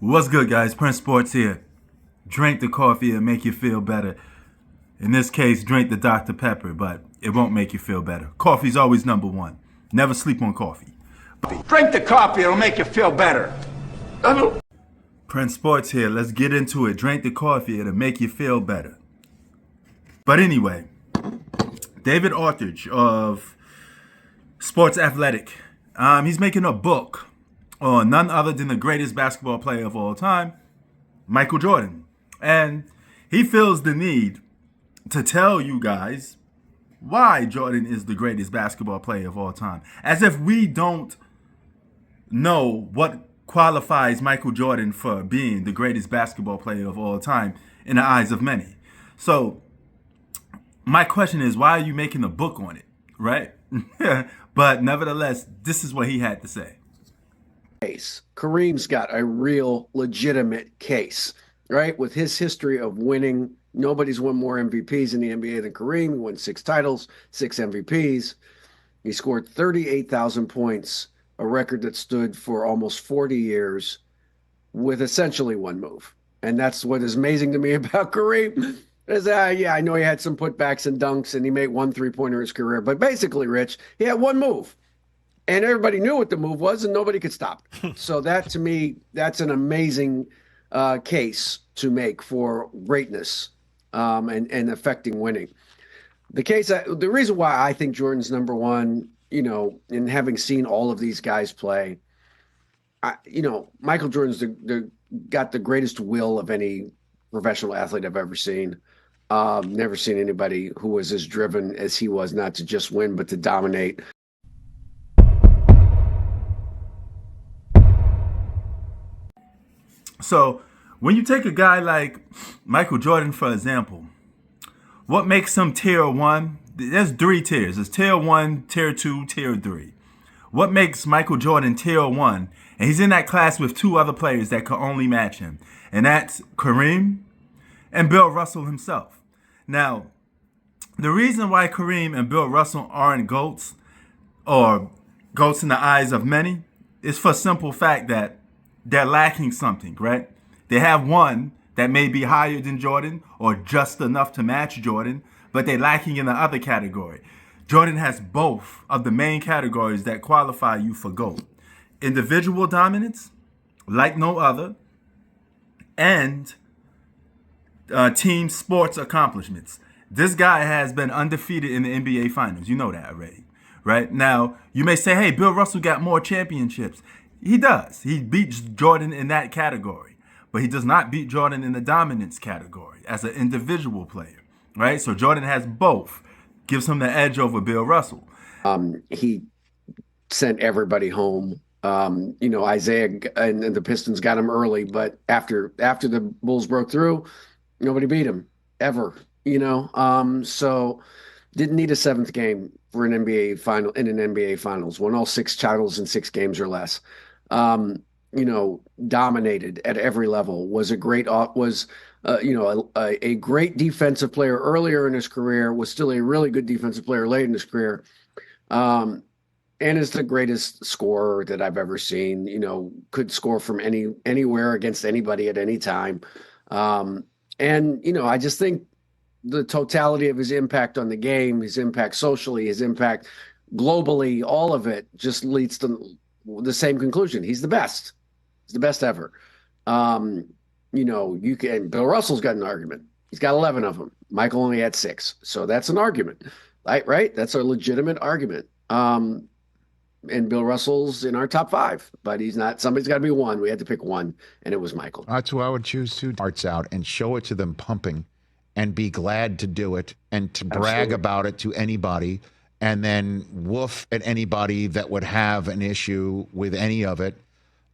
What's good, guys? Prince Sports here. Drink the coffee and make you feel better. In this case, drink the Dr. Pepper, but it won't make you feel better. Coffee's always number one. Never sleep on coffee. Drink the coffee, it'll make you feel better. Prince Sports here. Let's get into it. Drink the coffee, it'll make you feel better. But anyway, David Aldridge of Sports Athletic. He's making a book on none other than the greatest basketball player of all time, Michael Jordan. And he feels the need to tell you guys why Jordan is the greatest basketball player of all time. As if we don't know what qualifies Michael Jordan for being the greatest basketball player of all time in the eyes of many. So my question is, why are you making a book on it, right? But nevertheless, this is what he had to say. Case. Kareem's got a real legitimate case, right? With his history of winning, nobody's won more MVPs in the NBA than Kareem. He won 6 titles, 6 MVPs. He scored 38,000 points, a record that stood for almost 40 years with essentially one move. And that's what is amazing to me about Kareem. Is yeah, I know he had some putbacks and dunks and he made 1 3-pointer in his career, but basically, Rich, he had one move. And everybody knew what the move was, and nobody could stop it. So that, to me, that's an amazing case to make for greatness and affecting winning. The reason why I think Jordan's number one, in having seen all of these guys play, Michael Jordan's got the greatest will of any professional athlete I've ever seen. Never seen anybody who was as driven as he was, not to just win, but to dominate. So when you take a guy like Michael Jordan, for example, what makes him tier one? There's 3 tiers. There's tier 1, tier 2, tier 3. What makes Michael Jordan tier 1? And he's in that class with 2 other players that could only match him. And that's Kareem and Bill Russell himself. Now, the reason why Kareem and Bill Russell aren't GOATs, or GOATs in the eyes of many, is for simple fact that they're lacking something, right? They have one that may be higher than Jordan or just enough to match Jordan, but they're lacking in the other category. Jordan has both of the main categories that qualify you for GOAT. Individual dominance, like no other, and team sports accomplishments. This guy has been undefeated in the NBA Finals. You know that already, right? Now, you may say, hey, Bill Russell got more championships. He does. He beats Jordan in that category, but he does not beat Jordan in the dominance category as an individual player, right? So Jordan has both. Gives him the edge over Bill Russell. He sent everybody home. Isaiah and the Pistons got him early, but after the Bulls broke through, nobody beat him ever. So didn't need a 7th game for an NBA final in an NBA Finals. Won all 6 titles in 6 games or less. Dominated at every level. Was a great a great defensive player earlier in his career. Was still a really good defensive player late in his career. And is the greatest scorer that I've ever seen. Could score from anywhere against anybody at any time. I just think the totality of his impact on the game, his impact socially, his impact globally, all of it just leads to the same conclusion. He's the best. He's the best ever. Bill Russell's got an argument. He's got 11 of them. Michael only had 6. So that's an argument, right? That's a legitimate argument. And Bill Russell's in our top 5, but he's not. Somebody's got to be one. We had to pick one, and it was Michael. That's who I would choose too. Hearts out and show it to them pumping and be glad to do it and to brag about it to anybody, and then woof at anybody that would have an issue with any of it.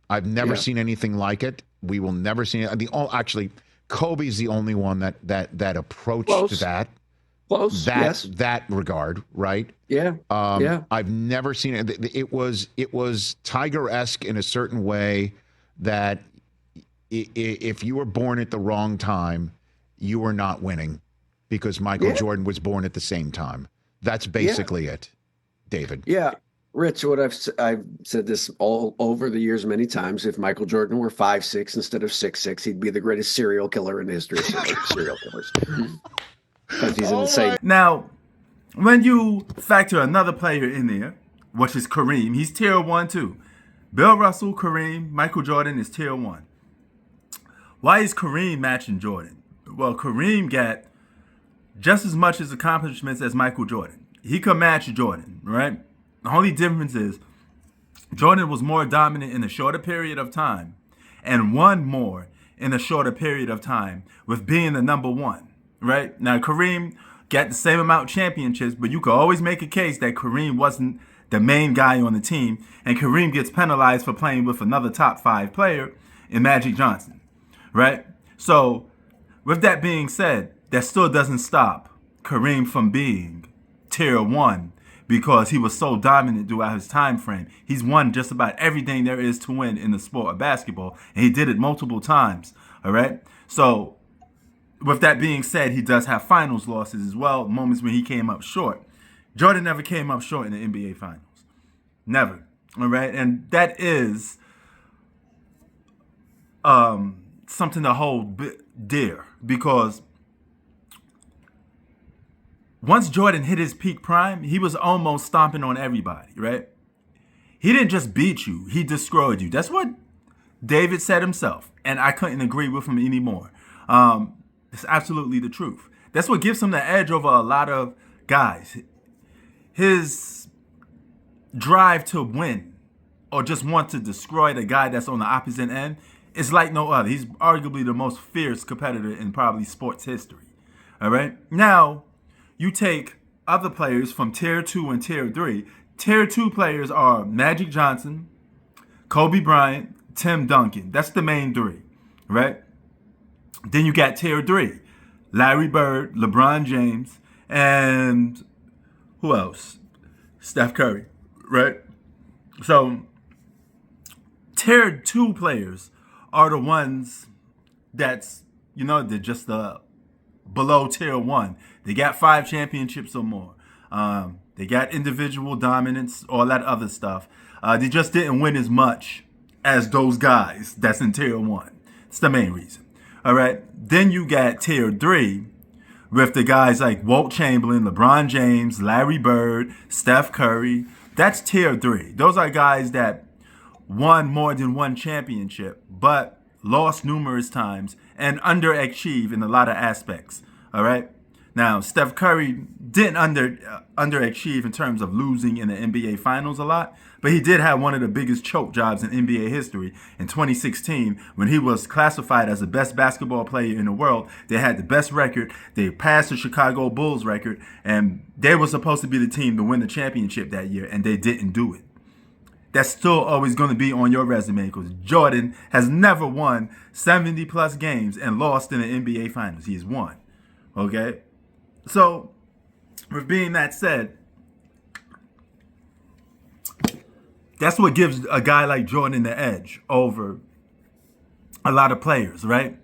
I've never seen anything like it. We will never see it. Actually, Kobe's the only one that approached that. Close. That regard, right? Yeah. I've never seen it. It was Tiger-esque in a certain way that if you were born at the wrong time, you were not winning because Michael Jordan was born at the same time. That's basically it, David. Yeah. Rich, I've said this all over the years many times. If Michael Jordan were 5'6" instead of 6'6", he'd be the greatest serial killer in the history of serial killers. Because he's an insane. Now, when you factor another player in there, which is Kareem, he's tier 1 too. Bill Russell, Kareem, Michael Jordan is tier 1. Why is Kareem matching Jordan? Well, Kareem got just as much as accomplishments as Michael Jordan. He could match Jordan, right? The only difference is Jordan was more dominant in a shorter period of time and won more in a shorter period of time with being the number one, right? Now, Kareem got the same amount of championships, but you could always make a case that Kareem wasn't the main guy on the team, and Kareem gets penalized for playing with another top 5 player in Magic Johnson, right? So, with that being said, that still doesn't stop Kareem from being tier 1 because he was so dominant throughout his time frame. He's won just about everything there is to win in the sport of basketball, and he did it multiple times, all right? So, with that being said, he does have finals losses as well, moments when he came up short. Jordan never came up short in the NBA Finals. Never, all right? And that is something to hold dear because once Jordan hit his peak prime, he was almost stomping on everybody, right? He didn't just beat you, he destroyed you. That's what David said himself, and I couldn't agree with him anymore. It's absolutely the truth. That's what gives him the edge over a lot of guys. His drive to win or just want to destroy the guy that's on the opposite end is like no other. He's arguably the most fierce competitor in probably sports history, all right? Now, you take other players from tier 2 and tier 3. Tier 2 players are Magic Johnson, Kobe Bryant, Tim Duncan. That's the main 3, right? Then you got tier 3, Larry Bird, LeBron James, and who else? Steph Curry, right? So tier 2 players are the ones that's, they're just the below tier 1. They got 5 championships or more. They got individual dominance, all that other stuff. They just didn't win as much as those guys that's in tier 1. It's the main reason. All right. Then you got tier 3 with the guys like Wilt Chamberlain, LeBron James, Larry Bird, Steph Curry. That's tier 3. Those are guys that won more than one championship, but lost numerous times and underachieved in a lot of aspects. All right. Now, Steph Curry didn't underachieve in terms of losing in the NBA Finals a lot, but he did have one of the biggest choke jobs in NBA history in 2016 when he was classified as the best basketball player in the world. They had the best record. They passed the Chicago Bulls record, and they were supposed to be the team to win the championship that year, and they didn't do it. That's still always going to be on your resume because Jordan has never won 70-plus games and lost in the NBA Finals. He's won, okay? So, with being that said, that's what gives a guy like Jordan the edge over a lot of players, right?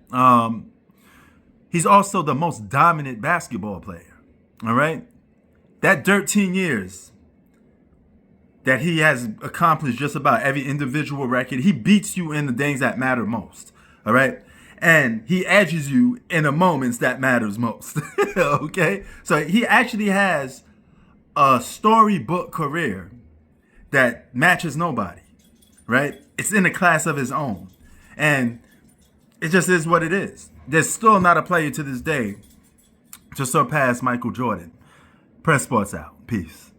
He's also the most dominant basketball player, all right? That 13 years that he has accomplished just about every individual record, he beats you in the things that matter most, all right? And he edges you in the moments that matters most, okay? So he actually has a storybook career that matches nobody, right? It's in a class of his own. And it just is what it is. There's still not a player to this day to surpass Michael Jordan. Press Sports out. Peace.